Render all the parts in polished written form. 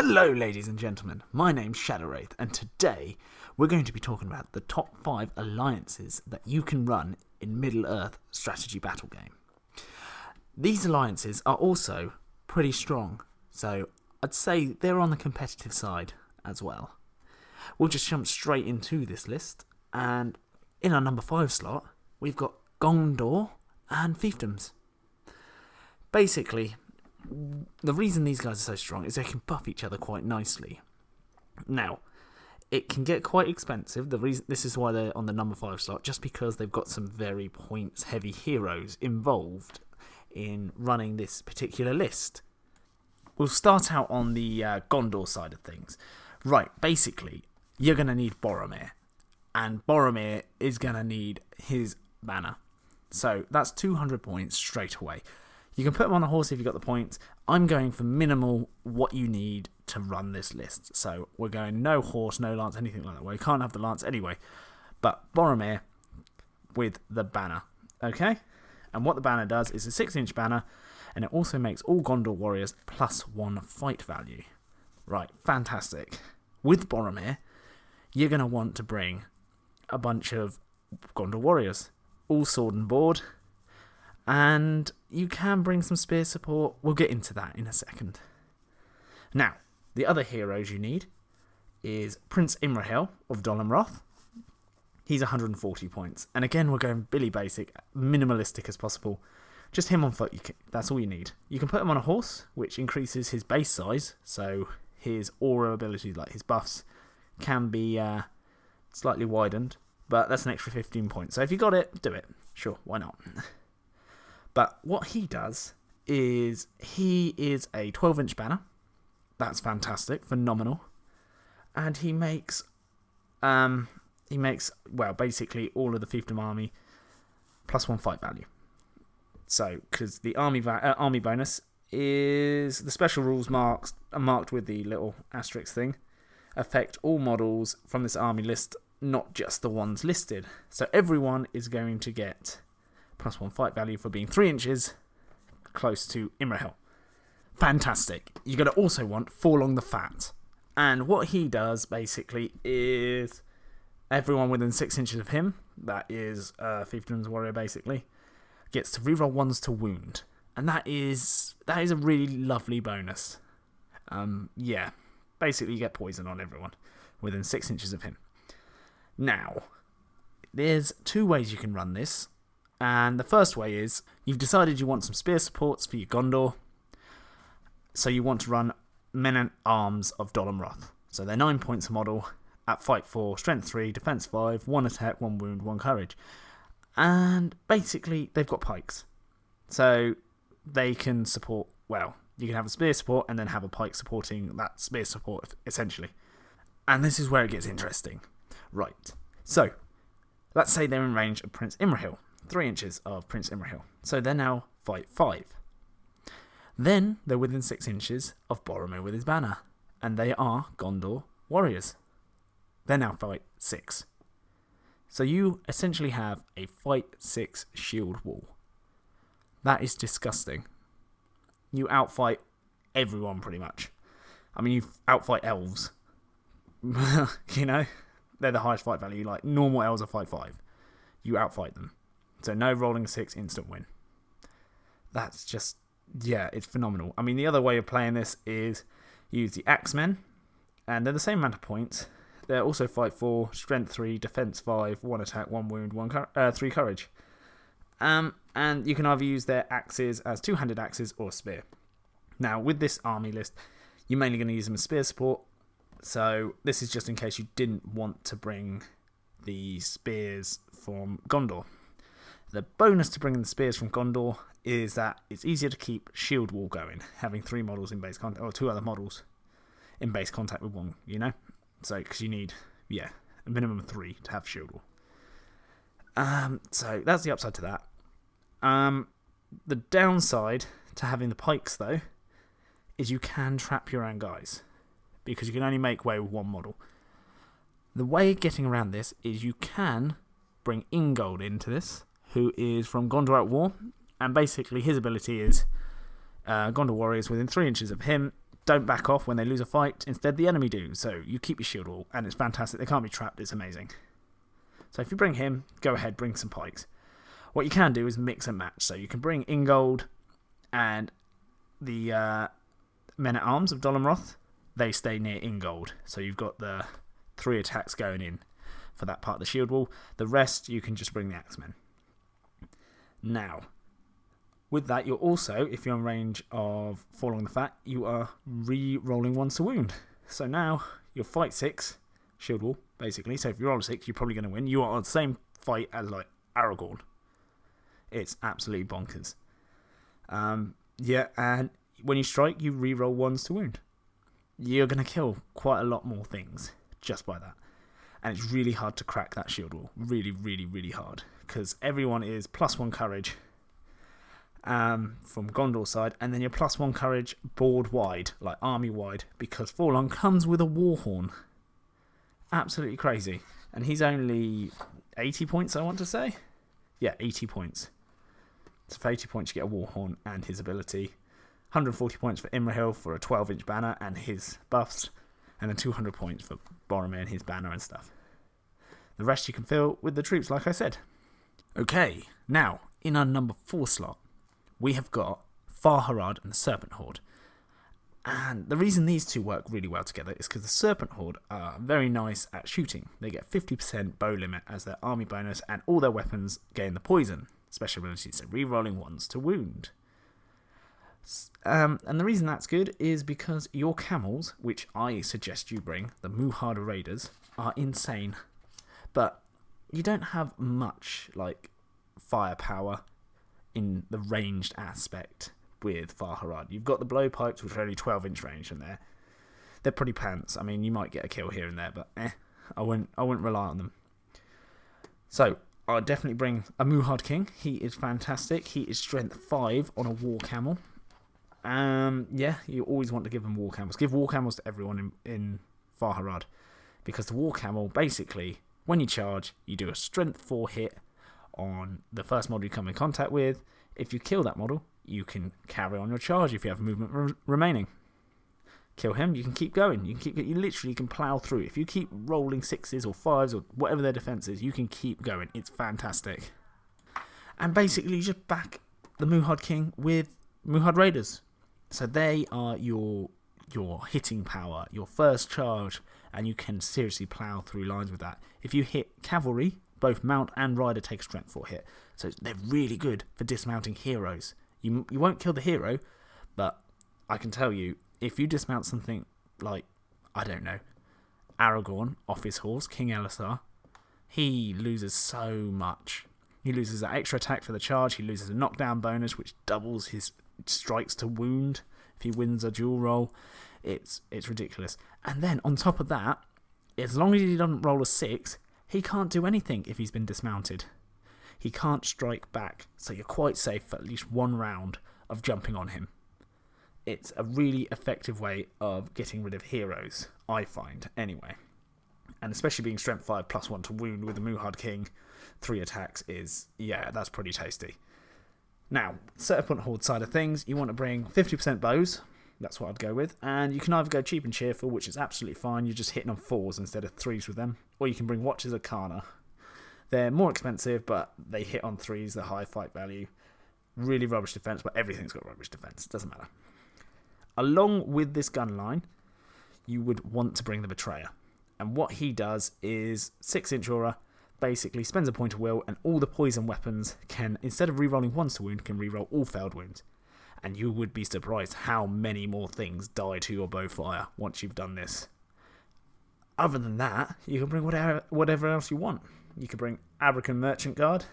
Hello ladies and gentlemen, my name's Shadowwraith and today we're going to be talking about the top 5 alliances that you can run in Middle-earth strategy battle game. These alliances are also pretty strong, so I'd say they're on the competitive side as well. We'll just jump straight into this list, and in our number 5 slot we've got Gondor and fiefdoms. Basically, the reason these guys are so strong is they can buff each other quite nicely. Now, it can get quite expensive. This is why they're on the number 5 slot, just because they've got some very points-heavy heroes involved in running this particular list. We'll start out on the Gondor side of things. Right, basically, you're going to need Boromir, and Boromir is going to need his banner. So that's 200 points straight away. You can put him on a horse if you've got the points. I'm going for minimal what you need to run this list. So we're going no horse, no lance, anything like that. Well, you can't have the lance anyway. But Boromir with the banner. Okay? And what the banner does is a 6-inch banner, and it also makes all Gondor warriors +1 fight value. Right, fantastic. With Boromir, you're going to want to bring a bunch of Gondor warriors, all sword and board. And you can bring some spear support. We'll get into that in a second. Now, the other heroes you need is Prince Imrahil of Dol Amroth. He's 140 points. And again, we're going Billy Basic, minimalistic as possible. Just him on foot, that's all you need. You can put him on a horse, which increases his base size. So his aura abilities, like his buffs, can be slightly widened. But that's an extra 15 points. So if you got it, do it. Sure, why not? But what he does is he is a 12-inch banner. That's fantastic, phenomenal. And he makes basically all of the fiefdom army +1 fight value. So, because the army bonus is the special rules marked with the little asterisk thing, affect all models from this army list, not just the ones listed. So everyone is going to get +1 fight value for being 3 inches close to Imrahil. Fantastic. You're going to also want Forlong the Fat. And what he does, basically, is everyone within 6 inches of him, that is fiefdom's warrior, basically, gets to reroll 1s to wound. And that is a really lovely bonus. Yeah. Basically, you get poison on everyone within 6 inches of him. Now, there's 2 ways you can run this. And the first way is, you've decided you want some spear supports for your Gondor. So you want to run Men-at-Arms of Dol Amroth. So they're 9 points a model at Fight 4, Strength 3, Defense 5, 1 attack, 1 wound, 1 courage. And basically, they've got pikes. So they can support, well, you can have a spear support and then have a pike supporting that spear support, essentially. And this is where it gets interesting. Right. So, let's say they're in range of Prince Imrahil. 3 inches of Prince Imrahil. So they're now fight 5. Then they're within 6 inches of Boromir with his banner. And they are Gondor warriors. They're now fight 6. So you essentially have a fight 6 shield wall. That is disgusting. You outfight everyone pretty much. I mean, you outfight elves. You know? They're the highest fight value. Like, normal elves are fight 5. You outfight them. So no rolling 6, instant win. That's just, yeah, it's phenomenal. I mean, the other way of playing this is use the Axemen, and they're the same amount of points. They're also fight 4, strength 3, defense 5, 1 attack, 1 wound, 3 courage. And you can either use their axes as 2-handed axes or spear. Now, with this army list, you're mainly going to use them as spear support. So this is just in case you didn't want to bring the spears from Gondor. The bonus to bringing the spears from Gondor is that it's easier to keep shield wall going, having 3 models in base contact, or 2 other models in base contact with 1, you know? So, because you need, a minimum of 3 to have shield wall. So, that's the upside to that. The downside to having the pikes, though, is you can trap your own guys, because you can only make way with 1 model. The way of getting around this is you can bring Ingold into this, who is from Gondor at War, and basically his ability is Gondor warriors within 3 inches of him don't back off when they lose a fight. Instead, the enemy do. So you keep your shield wall, and it's fantastic. They can't be trapped. It's amazing. So if you bring him, go ahead, bring some pikes. What you can do is mix and match. So you can bring Ingold and the men-at-arms of Dolomroth. They stay near Ingold. So you've got the 3 attacks going in for that part of the shield wall. The rest, you can just bring the Axemen. Now, with that, you're also, if you're in range of Falling the Fat, you are re-rolling 1s to wound. So now, you're fight 6, shield wall, basically. So if you roll a 6, you're probably going to win. You are on the same fight as, like, Aragorn. It's absolutely bonkers. Yeah, and when you strike, you re-roll 1s to wound. You're going to kill quite a lot more things just by that. And it's really hard to crack that shield wall. Really, really, really hard. Because everyone is +1 courage from Gondor's side. And then you're +1 courage board wide, like army wide. Because Forlong comes with a Warhorn. Absolutely crazy. And he's only 80 points, I want to say. Yeah, 80 points. So for 80 points you get a Warhorn and his ability. 140 points for Imrahil for a 12-inch banner and his buffs. And then 200 points for Boromir and his banner and stuff. The rest you can fill with the troops, like I said. Okay, now, in our number 4 slot, we have got Harad and the Serpent Horde. And the reason these two work really well together is because the Serpent Horde are very nice at shooting. They get 50% bow limit as their army bonus, and all their weapons gain the poison. Special abilities, so re-rolling 1s to wound. And the reason that's good is because your camels, which I suggest you bring, the Muhard Raiders, are insane. But you don't have much like firepower in the ranged aspect with Harad. You've got the blowpipes, which are only 12-inch range, and they're pretty pants. I mean, you might get a kill here and there, but I wouldn't rely on them. So I'll definitely bring a Muhard King. He is fantastic. He is strength 5 on a war camel. Yeah, you always want to give them war camels. Give war camels to everyone in Harad, because the war camel, basically, when you charge, you do a strength 4 hit on the first model you come in contact with. If you kill that model, you can carry on your charge if you have movement remaining. Kill him, you can keep going. You literally can plow through. If you keep rolling 6s or 5s or whatever their defense is, you can keep going. It's fantastic. And basically, you just back the Muhard King with Muhard Raiders. So they are your hitting power, your first charge, and you can seriously plow through lines with that. If you hit cavalry, both mount and rider take a strength 4 hit. So they're really good for dismounting heroes. You won't kill the hero, but I can tell you, if you dismount something like, I don't know, Aragorn off his horse, King Elisar, he loses so much. He loses that extra attack for the charge, he loses a knockdown bonus, which doubles his strikes to wound if he wins a duel roll. It's ridiculous. And then on top of that, as long as he doesn't roll a 6, he can't do anything if he's been dismounted. He can't strike back, so you're quite safe for at least 1 round of jumping on him. It's a really effective way of getting rid of heroes, I find, anyway. And especially being strength 5 +1 to wound with the Muhard King, 3 attacks is, yeah, that's pretty tasty. Now, Serpent Horde side of things, you want to bring 50% bows. That's what I'd go with. And you can either go cheap and cheerful, which is absolutely fine. You're just hitting on 4s instead of 3s with them. Or you can bring Watchers of Kana. They're more expensive, but they hit on 3s. They're high fight value. Really rubbish defense, but everything's got rubbish defense. It doesn't matter. Along with this gun line, you would want to bring the Betrayer. And what he does is 6-inch aura, basically spends a point of will, and all the poison weapons can, instead of re-rolling 1s to wound, can re-roll all failed wounds. And you would be surprised how many more things die to your bowfire once you've done this. Other than that, you can bring whatever else you want. You can bring Abrakan Merchant Guard.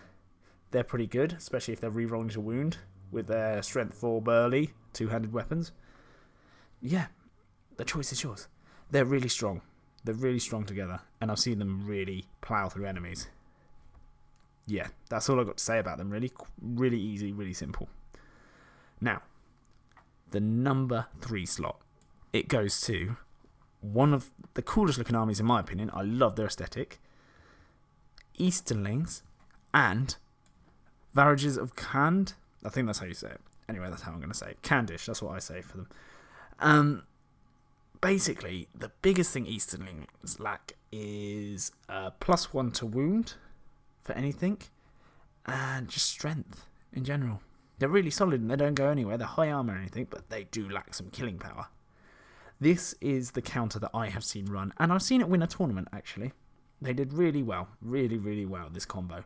They're pretty good, especially if they're re-rolling to wound with their strength 4 burly, 2-handed weapons. Yeah, the choice is yours. They're really strong. They're really strong together, and I've seen them really plow through enemies. Yeah, that's all I've got to say about them, really. Really easy, really simple. Now, the number 3 slot. It goes to one of the coolest looking armies in my opinion. I love their aesthetic. Easterlings and Varrages of Khand. I think that's how you say it. Anyway, that's how I'm going to say it. Khandish, that's what I say for them. basically, the biggest thing Easterlings lack is +1 to wound for anything, and just strength in general. They're really solid and they don't go anywhere. They're high armor or anything, but they do lack some killing power. This is the counter that I have seen run, and I've seen it win a tournament, actually. They did really well, really well, this combo.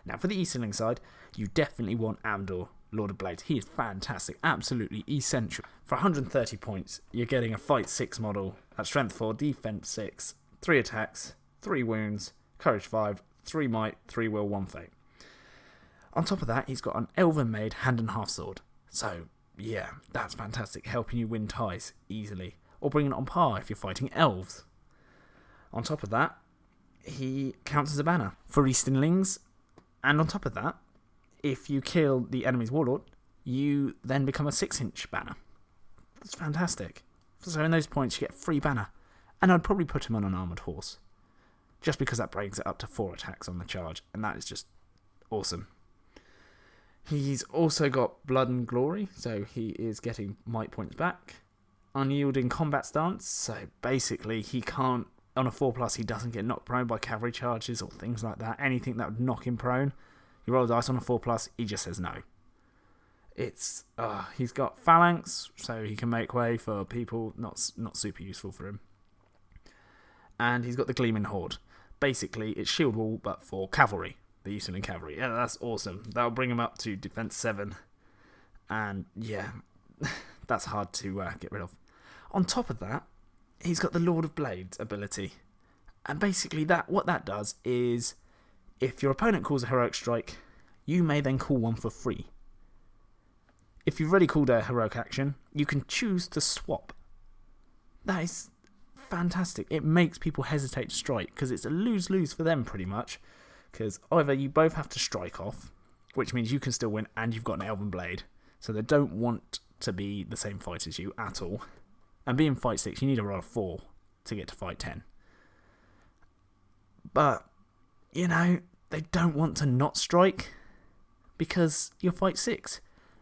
Now, for the Easterling side, you definitely want Amdor, Lord of Blades. He is fantastic, absolutely essential. For 130 points, you're getting a Fight 6 model at Strength 4, Defense 6, 3 attacks, 3 wounds, Courage 5, 3 might, 3 will, 1 fate. On top of that, he's got an Elven Made Hand and Half Sword. So, yeah, that's fantastic, helping you win ties easily, or bringing it on par if you're fighting elves. On top of that, he counts as a banner for Easterlings, and on top of that, if you kill the enemy's warlord, you then become a 6-inch banner. That's fantastic. So in those points, you get free banner, and I'd probably put him on an armoured horse, just because that brings it up to 4 attacks on the charge, and that is just awesome. He's also got Blood and Glory, so he is getting might points back. Unyielding combat stance, so basically he can't, on a 4+, he doesn't get knocked prone by cavalry charges or things like that. Anything that would knock him prone, you roll dice on a 4+, he just says no. He's got Phalanx, so he can make way for people, not super useful for him. And he's got the Gleaming Horde. Basically, it's shield wall, but for cavalry. The Easterling Cavalry. Yeah, that's awesome. That'll bring him up to Defense 7. And yeah, that's hard to get rid of. On top of that, he's got the Lord of Blades ability. And basically, what that does is, if your opponent calls a heroic strike, you may then call one for free. If you've already called a heroic action, you can choose to swap. That is fantastic. It makes people hesitate to strike, because it's a lose-lose for them, pretty much. Because either you both have to strike off, which means you can still win and you've got an Elven Blade. So they don't want to be the same fight as you at all. And being Fight 6, you need a roll of 4 to get to Fight 10. But, you know, they don't want to not strike because you're Fight 6.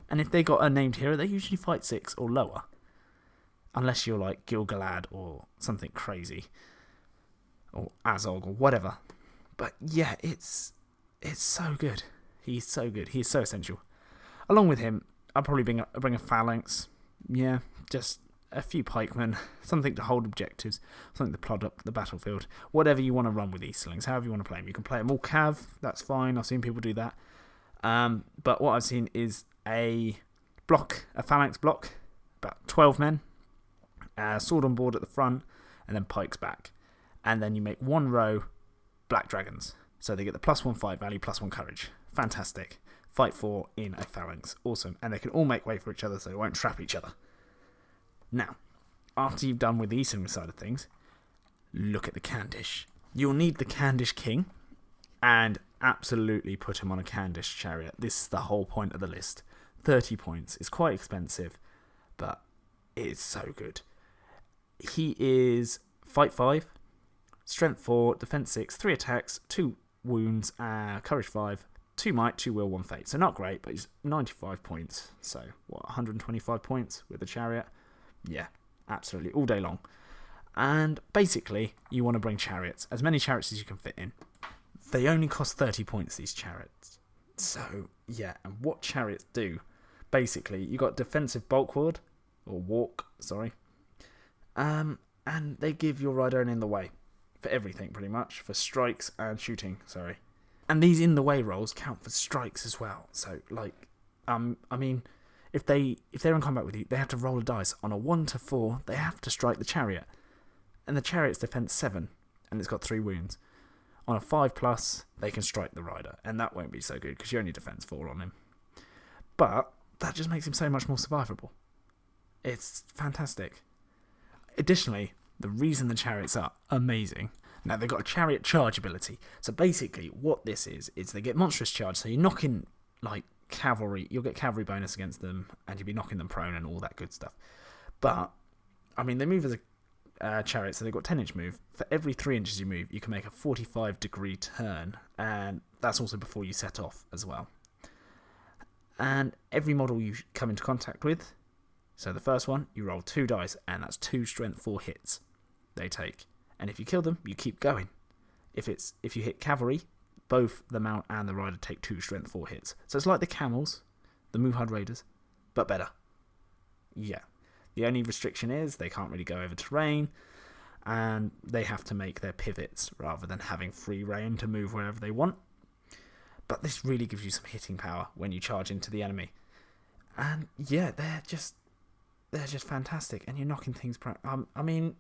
And if they got a named hero, they usually Fight 6 or lower. Unless you're like Gil-galad or something crazy. Or Azog or whatever. But yeah, it's so good. He's so good. He's so essential. Along with him, I'll probably bring a Phalanx. Yeah, just a few pikemen. Something to hold objectives. Something to plod up the battlefield. Whatever you want to run with Easterlings. However you want to play them. You can play them all cav. That's fine. I've seen people do that. But what I've seen is a Phalanx block. About 12 men. Sword on board at the front. And then pikes back. And then you make one row Black Dragons. So they get the +1 fight value, +1 courage. Fantastic. Fight 4 in a Phalanx. Awesome. And they can all make way for each other so they won't trap each other. Now, after you've done with the Eastern side of things, look at the Khandish. You'll need the Khandish King and absolutely put him on a Khandish chariot. This is the whole point of the list. 30 points. It's quite expensive, but it's so good. He is Fight 5. Strength 4, Defense 6, 3 attacks, 2 wounds, Courage 5, 2 might, 2 will, 1 fate. So not great, but he's 95 points. So, 125 points with the chariot? Yeah, absolutely, all day long. And basically, you want to bring chariots, as many chariots as you can fit in. They only cost 30 points, these chariots. So, yeah, and what chariots do, basically, you got defensive bulk ward, or walk, sorry. And they give your rider an in the way. For everything, pretty much. For strikes and shooting, sorry. And these in-the-way rolls count for strikes as well. So, like, I mean, if they're in combat with you, they have to roll a dice. On a 1 to 4, they have to strike the chariot. And the chariot's defense 7, and it's got 3 wounds. On a 5+, they can strike the rider. And that won't be so good, because you only defense 4 on him. But, that just makes him so much more survivable. It's fantastic. Additionally, the reason the chariots are amazing. Now, they've got a chariot charge ability. So basically, what this is they get monstrous charge. So you're knocking, like, cavalry. You'll get cavalry bonus against them, and you'll be knocking them prone and all that good stuff. But, I mean, they move as a chariot, so they've got 10-inch move. For every 3 inches you move, you can make a 45-degree turn. And that's also before you set off as well. And every model you come into contact with, So the first one, you roll 2 dice, and that's 2 strength 4 hits they take. And if you kill them, you keep going. If you hit cavalry, both the mount and the rider take 2 strength 4 hits. So it's like the camels, the Muhad Raiders, but better. Yeah. The only restriction is they can't really go over terrain, and they have to make their pivots rather than having free reign to move wherever they want. But this really gives you some hitting power when you charge into the enemy. And yeah, they're just fantastic, and you're knocking things. I mean,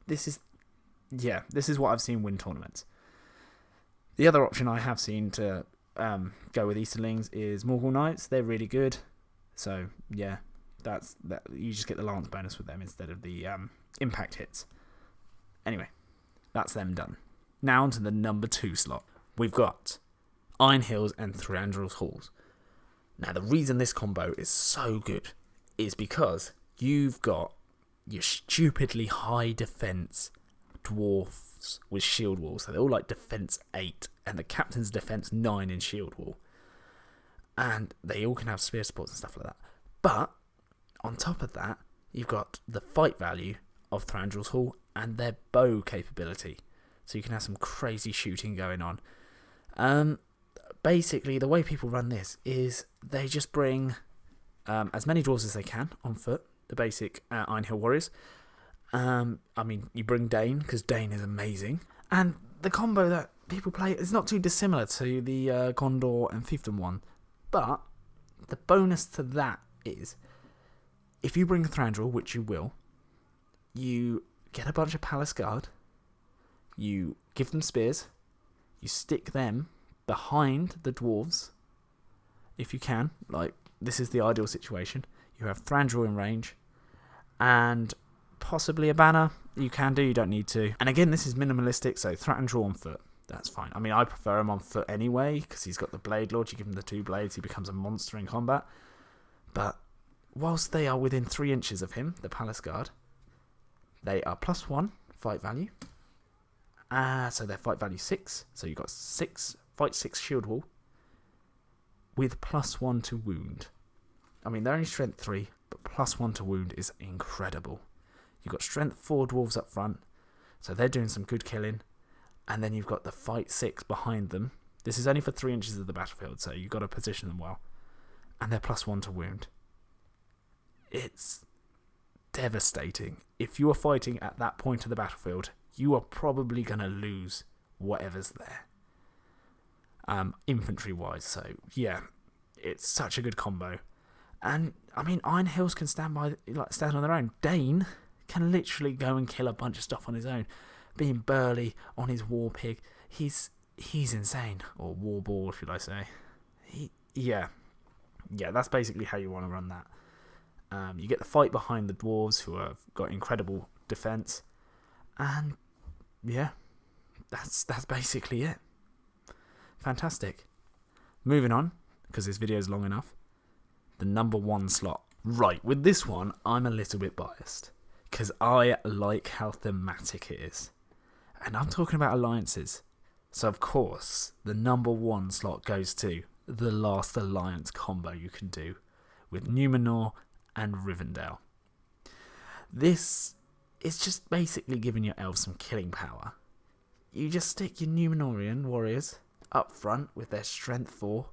this is what I've seen win tournaments. The other option I have seen to go with Easterlings is Morgul Knights. They're really good. So yeah, that you just get the lance bonus with them instead of the impact hits. Anyway, that's them done. Now onto the number 2 slot. We've got Iron Hills and Thranduil's Halls. Now the reason this combo is so good is because you've got your stupidly high defense dwarfs with shield wall. So they're all like defense 8 and the captain's defense 9 in shield wall. And they all can have spear supports and stuff like that. But on top of that, you've got the fight value of Thranduil's Hall and their bow capability. So you can have some crazy shooting going on. Basically, the way people run this is they just bring as many dwarves as they can on foot, the basic Iron Hill warriors. I mean, you bring Dane, because Dane is amazing. And the combo that people play is not too dissimilar to the Gondor and fiefdom one. But the bonus to that is, if you bring Thranduil, which you will, you get a bunch of palace guard, you give them spears, you stick them behind the dwarves, if you can. Like, this is the ideal situation. You have Thranduil in range, and possibly a banner. You can do, you don't need to. And again, this is minimalistic, so Thranduil on foot. That's fine. I mean, I prefer him on foot anyway, because he's got the Blade Lord. You give him the 2 blades, he becomes a monster in combat. But whilst they are within 3 inches of him, the Palace Guard, they are +1 fight value. So they're fight value 6. So you've got 6 fight 6 shield wall with +1 to wound. I mean, they're only strength 3, but +1 to wound is incredible. You've got strength 4 dwarves up front, so they're doing some good killing. And then you've got the fight 6 behind them. This is only for 3 inches of the battlefield, so you've got to position them well. And they're +1 to wound. It's devastating. If you are fighting at that point of the battlefield, you are probably going to lose whatever's there. Infantry-wise, so yeah, it's such a good combo. And, I mean, Iron Hills can stand on their own. Dane can literally go and kill a bunch of stuff on his own. Being burly on his war pig, he's insane. Or war boar, should I say. Yeah, that's basically how you want to run that. You get the fight behind the dwarves, who have got incredible defense. And, yeah, that's basically it. Fantastic. Moving on, because this video is long enough. The number 1 slot. Right, with this one, I'm a little bit biased, because I like how thematic it is. And I'm talking about alliances. So, of course, the number 1 slot goes to the last alliance combo you can do with Numenor and Rivendell. This is just basically giving your elves some killing power. You just stick your Numenorian warriors up front with their strength 4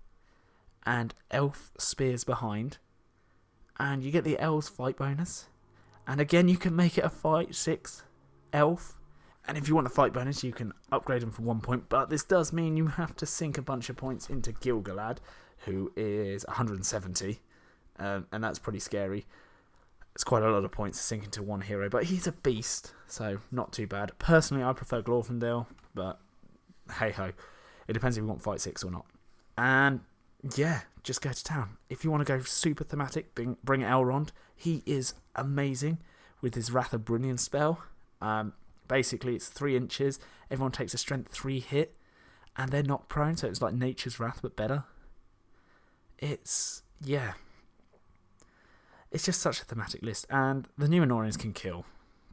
and elf spears behind, and you get the elves fight bonus. And again, you can make it a fight 6 elf. And if you want a fight bonus, you can upgrade them for 1 point. But this does mean you have to sink a bunch of points into Gil-galad, who is 170. And that's pretty scary. It's quite a lot of points to sink into one hero. But he's a beast, so not too bad. Personally, I prefer Glorfindel, but hey-ho. It depends if you want fight 6 or not. And yeah, just go to town. If you want to go super thematic, bring Elrond. He is amazing with his Wrath of Brynnian spell. Basically, it's 3 inches. Everyone takes a strength 3 hit, and they're not prone, so it's like Nature's Wrath, but better. It's just such a thematic list. And the Numenorians can kill.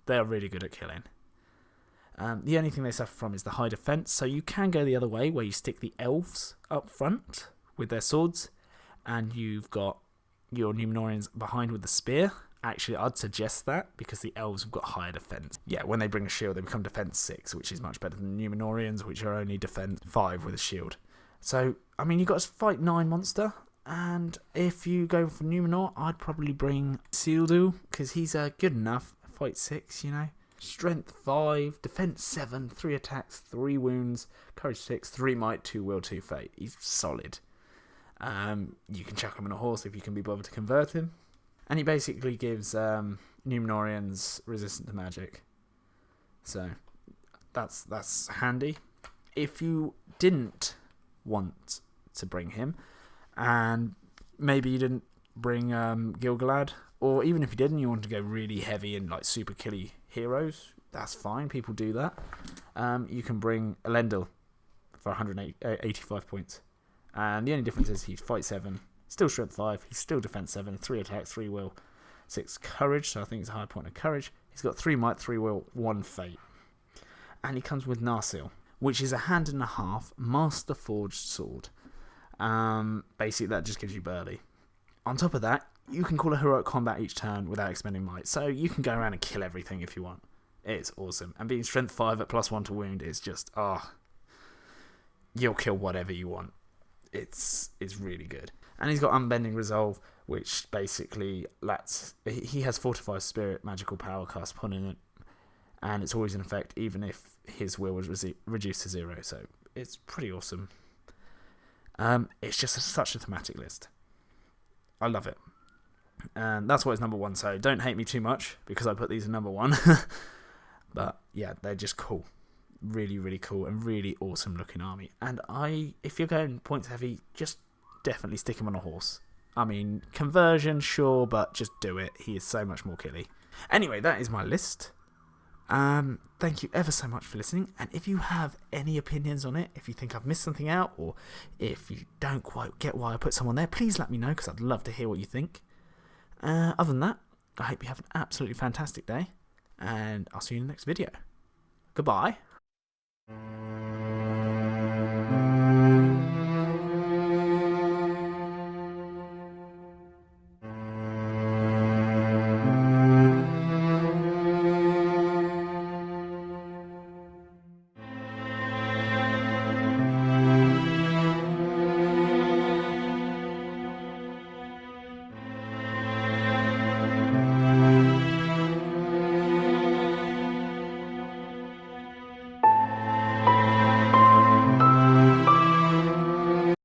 They're really good at killing. The only thing they suffer from is the high defense, so you can go the other way, where you stick the elves up front with their swords, and you've got your Numenorians behind with the spear, Actually, I'd suggest that because the elves have got higher defense. Yeah, when they bring a shield, they become defense 6, which is much better than the Numenorians, which are only defense 5 with a shield. So, I mean, you've got to fight 9 monster. And if you go for Numenor, I'd probably bring Isildur, because he's good enough. Fight 6, you know. Strength 5, defense 7, 3 attacks, 3 wounds, courage 6, 3 might, 2 will, 2 fate. He's solid. You can chuck him on a horse if you can be bothered to convert him. And he basically gives Numenorians resistant to magic. So that's handy. If you didn't want to bring him, and maybe you didn't bring Gil-galad, or even if you didn't, you want to go really heavy and like super killy heroes, that's fine. People do that. You can bring Elendil for 185 points. And the only difference is he's fight 7, still strength 5, he's still defense 7, 3 attacks, 3 will, 6 courage, so I think it's a high point of courage. He's got 3 might, 3 will, 1 fate. And he comes with Narsil, which is a hand and a half master forged sword. Basically that just gives you burly. On top of that, you can call a heroic combat each turn without expending might, so you can go around and kill everything if you want. It's awesome. And being strength 5 at +1 to wound is just, you'll kill whatever you want. It's really good. And he's got Unbending Resolve, which basically he has Fortified Spirit magical power cast upon it, and it's always in effect even if his will was reduced to 0, so it's pretty awesome. It's just such a thematic list. I love it. And that's why it's number 1, so don't hate me too much because I put these in number 1. But yeah, they're just cool. Really, really cool and really awesome looking army. And if you're going points heavy, just definitely stick him on a horse. I mean, conversion, sure, but just do it. He is so much more killy. Anyway, that is my list. Thank you ever so much for listening. And if you have any opinions on it, if you think I've missed something out, or if you don't quite get why I put someone there, please let me know because I'd love to hear what you think. Other than that, I hope you have an absolutely fantastic day, and I'll see you in the next video. Goodbye.